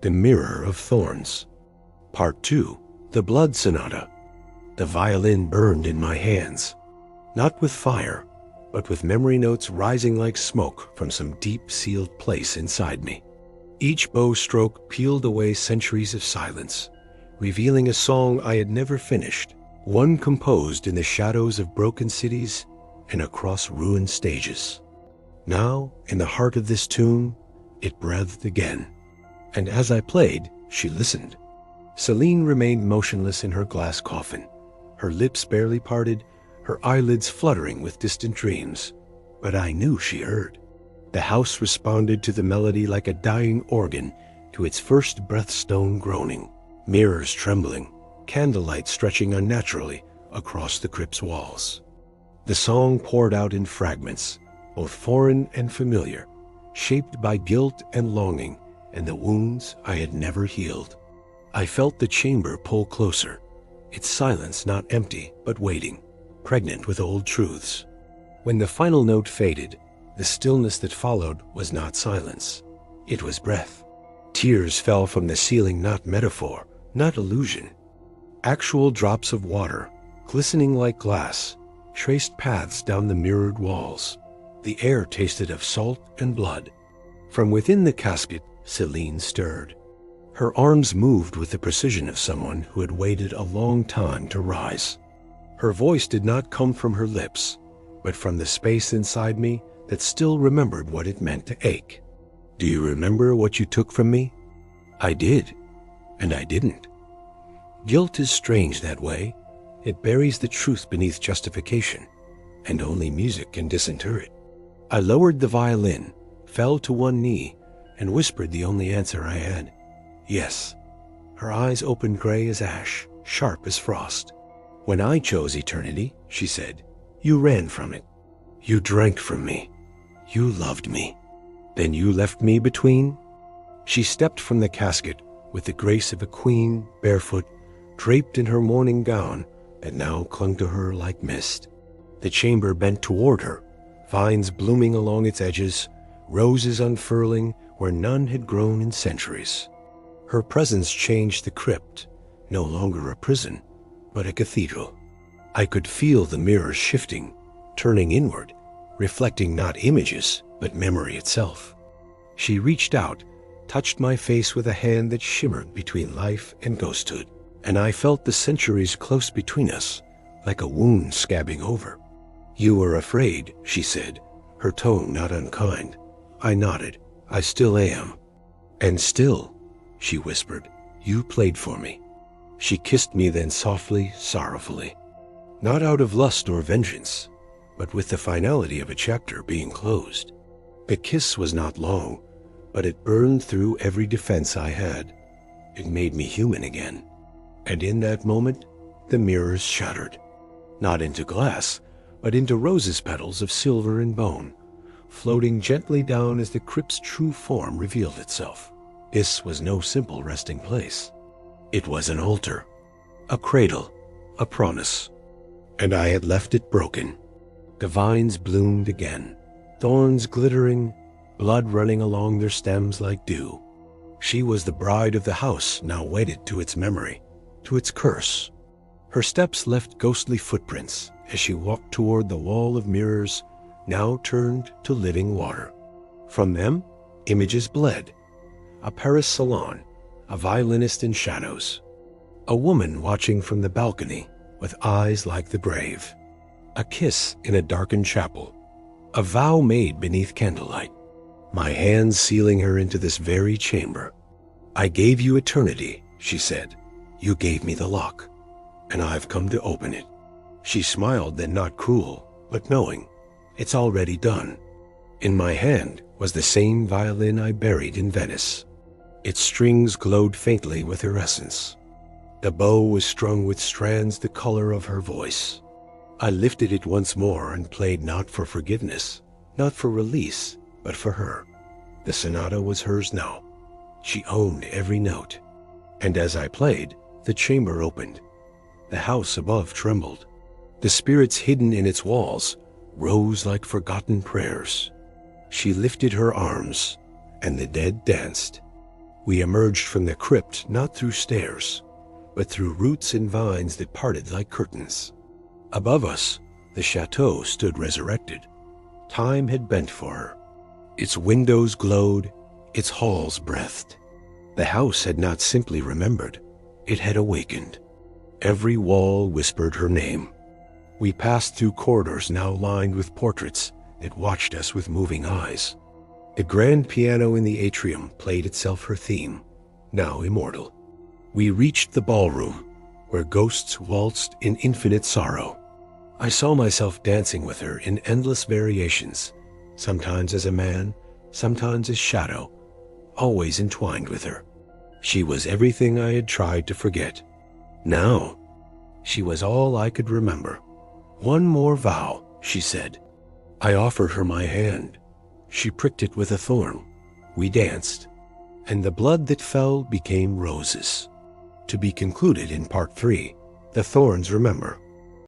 The Mirror of Thorns. Part 2. The Blood Sonata. The violin burned in my hands, not with fire, but with memory notes rising like smoke from some deep-sealed place inside me. Each bow stroke peeled away centuries of silence, revealing a song I had never finished, one composed in the shadows of broken cities and across ruined stages. Now, in the heart of this tune, it breathed again. And as I played, she listened. Selene remained motionless in her glass coffin, her lips barely parted, her eyelids fluttering with distant dreams. But I knew she heard. The house responded to the melody like a dying organ to its first breathstone groaning, mirrors trembling, candlelight stretching unnaturally across the crypt's walls. The song poured out in fragments, both foreign and familiar, shaped by guilt and longing and the wounds I had never healed. I felt the chamber pull closer, its silence not empty but waiting, pregnant with old truths. When the final note faded, the stillness that followed was not silence. It was breath. Tears fell from the ceiling, not metaphor, not illusion. Actual drops of water, glistening like glass, traced paths down the mirrored walls. The air tasted of salt and blood. From within the casket, Selene stirred. Her arms moved with the precision of someone who had waited a long time to rise. Her voice did not come from her lips, but from the space inside me that still remembered what it meant to ache. Do you remember what you took from me? I did, and I didn't. Guilt is strange that way. It buries the truth beneath justification, and only music can disinter it. I lowered the violin, fell to one knee, and whispered the only answer I had. Yes. Her eyes opened gray as ash, sharp as frost. When I chose eternity, she said, you ran from it. You drank from me. You loved me. Then you left me between? She stepped from the casket with the grace of a queen, barefoot, draped in her mourning gown that now clung to her like mist. The chamber bent toward her, vines blooming along its edges, roses unfurling where none had grown in centuries. Her presence changed the crypt, no longer a prison, but a cathedral. I could feel the mirrors shifting, turning inward, reflecting not images, but memory itself. She reached out, touched my face with a hand that shimmered between life and ghosthood, and I felt the centuries close between us, like a wound scabbing over. You were afraid, she said, her tone not unkind. I nodded. I still am. And still, she whispered, you played for me. She kissed me then softly, sorrowfully. Not out of lust or vengeance, but with the finality of a chapter being closed. The kiss was not long, but it burned through every defense I had. It made me human again. And in that moment, the mirrors shattered. Not into glass, but into roses petals of silver and bone, floating gently down as the crypt's true form revealed itself. This was no simple resting place. It was an altar, a cradle, a promise. And I had left it broken. The vines bloomed again, thorns glittering, blood running along their stems like dew. She was the bride of the house, now wedded to its memory, to its curse. Her steps left ghostly footprints as she walked toward the wall of mirrors, now turned to living water. From them, images bled. A Paris salon, a violinist in shadows, a woman watching from the balcony with eyes like the brave, a kiss in a darkened chapel, a vow made beneath candlelight, my hands sealing her into this very chamber. I gave you eternity, she said. You gave me the lock, and I've come to open it. She smiled, then not cruel, but knowing. It's already done. In my hand was the same violin I buried in Venice. Its strings glowed faintly with her essence. The bow was strung with strands the color of her voice. I lifted it once more and played not for forgiveness, not for release, but for her. The sonata was hers now. She owned every note. And as I played, the chamber opened. The house above trembled. The spirits hidden in its walls rose like forgotten prayers. She lifted her arms, and the dead danced. We emerged from the crypt not through stairs, but through roots and vines that parted like curtains. Above us, the chateau stood resurrected. Time had bent for her. Its windows glowed, its halls breathed. The house had not simply remembered, it had awakened. Every wall whispered her name. We passed through corridors now lined with portraits that watched us with moving eyes. The grand piano in the atrium played itself her theme, now immortal. We reached the ballroom, where ghosts waltzed in infinite sorrow. I saw myself dancing with her in endless variations, sometimes as a man, sometimes as shadow, always entwined with her. She was everything I had tried to forget. Now, she was all I could remember. "One more vow," she said. I offered her my hand. She pricked it with a thorn. We danced, and the blood that fell became roses. To be concluded in part 3, The Thorns Remember.